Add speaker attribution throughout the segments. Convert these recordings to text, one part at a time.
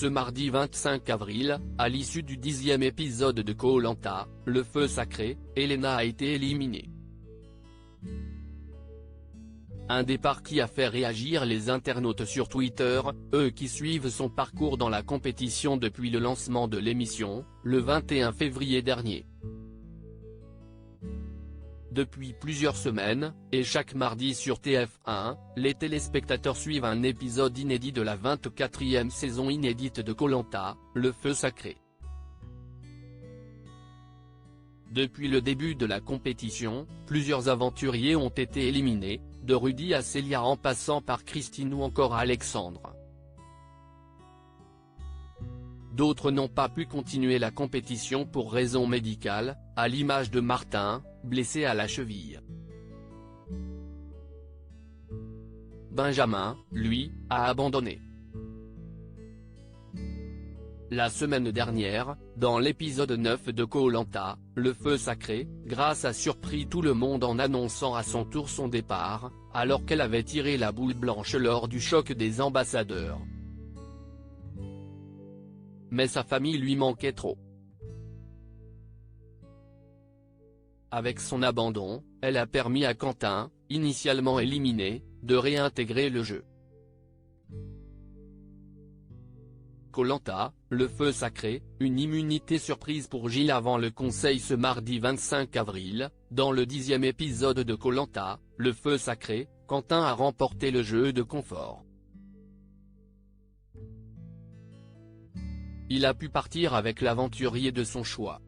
Speaker 1: Ce mardi 25 avril, à l'issue du 10e épisode de Koh-Lanta, le feu sacré, Elena a été éliminée. Un départ qui a fait réagir les internautes sur Twitter, eux qui suivent son parcours dans la compétition depuis le lancement de l'émission, le 21 février dernier. Depuis plusieurs semaines, et chaque mardi sur TF1, les téléspectateurs suivent un épisode inédit de la 24e saison inédite de Koh-Lanta, le feu sacré. Depuis le début de la compétition, plusieurs aventuriers ont été éliminés, de Rudy à Célia en passant par Christine ou encore Alexandre. D'autres n'ont pas pu continuer la compétition pour raisons médicales, à l'image de Martin, blessé à la cheville. Benjamin, lui, a abandonné. La semaine dernière, dans l'épisode 9 de Koh-Lanta, le feu sacré, Grace a surpris tout le monde en annonçant à son tour son départ, alors qu'elle avait tiré la boule blanche lors du choc des ambassadeurs. Mais sa famille lui manquait trop. Avec son abandon, elle a permis à Quentin, initialement éliminé, de réintégrer le jeu. Koh-Lanta, le feu sacré, une immunité surprise pour Gilles avant le conseil ce mardi 25 avril, dans le 10e épisode de Koh-Lanta, le feu sacré, Quentin a remporté le jeu de confort. Il a pu partir avec l'aventurier de son choix.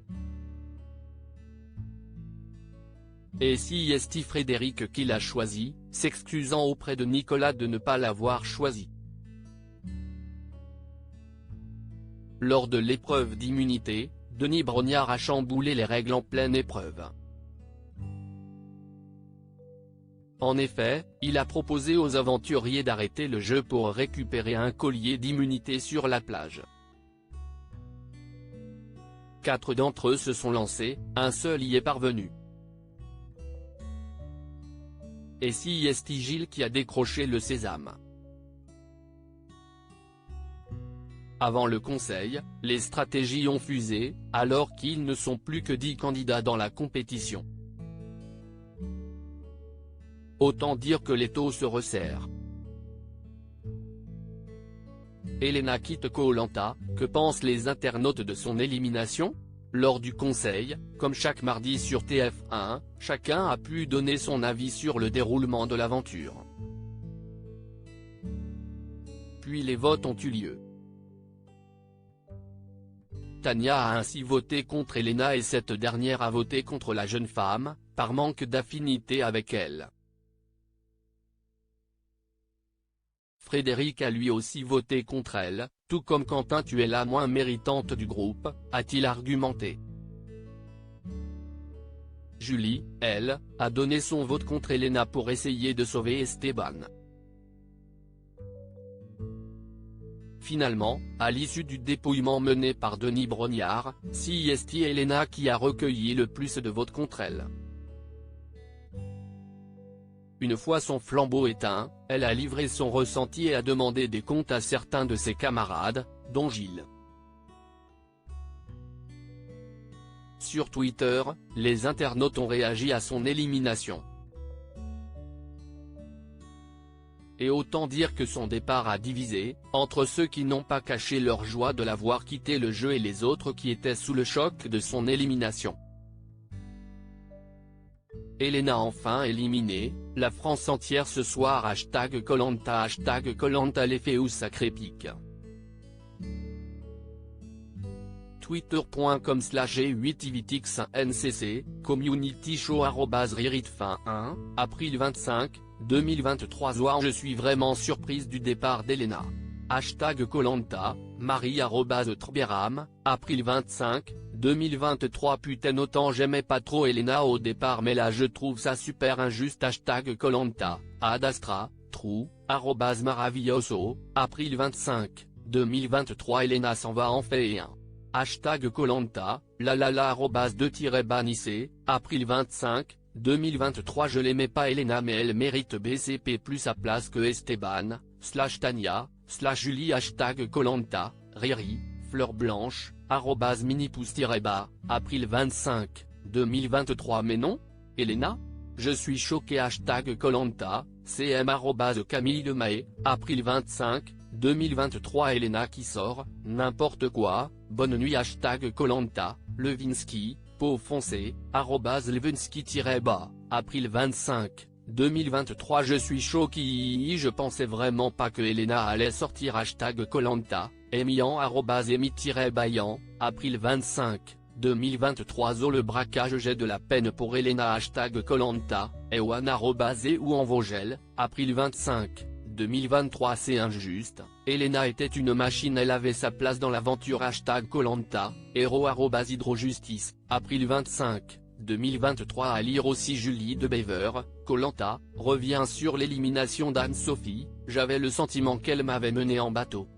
Speaker 1: Et si c'est Frédéric qui l'a choisi, s'excusant auprès de Nicolas de ne pas l'avoir choisi. Lors de l'épreuve d'immunité, Denis Brognard a chamboulé les règles en pleine épreuve. En effet, il a proposé aux aventuriers d'arrêter le jeu pour récupérer un collier d'immunité sur la plage. 4 d'entre eux se sont lancés, un seul y est parvenu. Et si c'est Gilles qui a décroché le sésame. Avant le conseil, les stratégies ont fusé, alors qu'ils ne sont plus que 10 candidats dans la compétition. Autant dire que l'étau se resserre. Elena quitte Koh-Lanta, que pensent les internautes de son élimination? Lors du conseil, comme chaque mardi sur TF1, chacun a pu donner son avis sur le déroulement de l'aventure. Puis les votes ont eu lieu. Tania a ainsi voté contre Elena et cette dernière a voté contre la jeune femme, par manque d'affinité avec elle. Frédéric a lui aussi voté contre elle, tout comme Quentin, tu es la moins méritante du groupe, a-t-il argumenté. Julie, elle, a donné son vote contre Elena pour essayer de sauver Esteban. Finalement, à l'issue du dépouillement mené par Denis Brognard, c'est Elena qui a recueilli le plus de votes contre elle. Une fois son flambeau éteint, elle a livré son ressenti et a demandé des comptes à certains de ses camarades, dont Gilles. Sur Twitter, les internautes ont réagi à son élimination. Et autant dire que son départ a divisé, entre ceux qui n'ont pas caché leur joie de l'avoir quitté le jeu et les autres qui étaient sous le choc de son élimination. Elena enfin éliminée, la France entière ce soir #Koh-Lanta #Koh-Lanta l'effet ou sacré pic. Twitter.com/G8ivitix1ncc, community show @riritfin1, April 25, 2023. Je suis vraiment surprise du départ d'Elena. #Koh-Lanta, Marie @Trbiram, April 25, 2023. Putain, autant j'aimais pas trop Elena au départ mais là je trouve ça super injuste. #Koh-Lanta, Adastra, Trou, @Maravilloso, April 25, 2023. Elena s'en va en fait et un. #Koh-Lanta, lalala @2-banissé, April 25, 2023. Je l'aimais pas Elena mais elle mérite BCP plus sa place que Esteban, /Tania, /Julie. #Koh-Lanta, Riri, Fleur Blanche, @minipouce-bas, avril 25, 2023. Mais non, Elena? Je suis choqué. #Koh-Lanta, cm @Camille Demae, avril 25, 2023. Elena qui sort, n'importe quoi, bonne nuit. #Koh-Lanta, Levinsky, peau foncée, @Levinsky-bas, avril 25, 2023. Je suis choqué. Je pensais vraiment pas que Elena allait sortir. #Koh-Lanta, Emian @Emi-Bayan, avril 25, 2023. Le braquage, j'ai de la peine pour Elena. #Koh-Lanta, Ewan ou en Vogel, avril 25, 2023. C'est injuste, Elena était une machine, elle avait sa place dans l'aventure. #Koh-Lanta, héros @Hydrojustice, avril 25, 2023. À lire aussi Julie de Bever, Koh-Lanta, revient sur l'élimination d'Anne-Sophie, j'avais le sentiment qu'elle m'avait mené en bateau.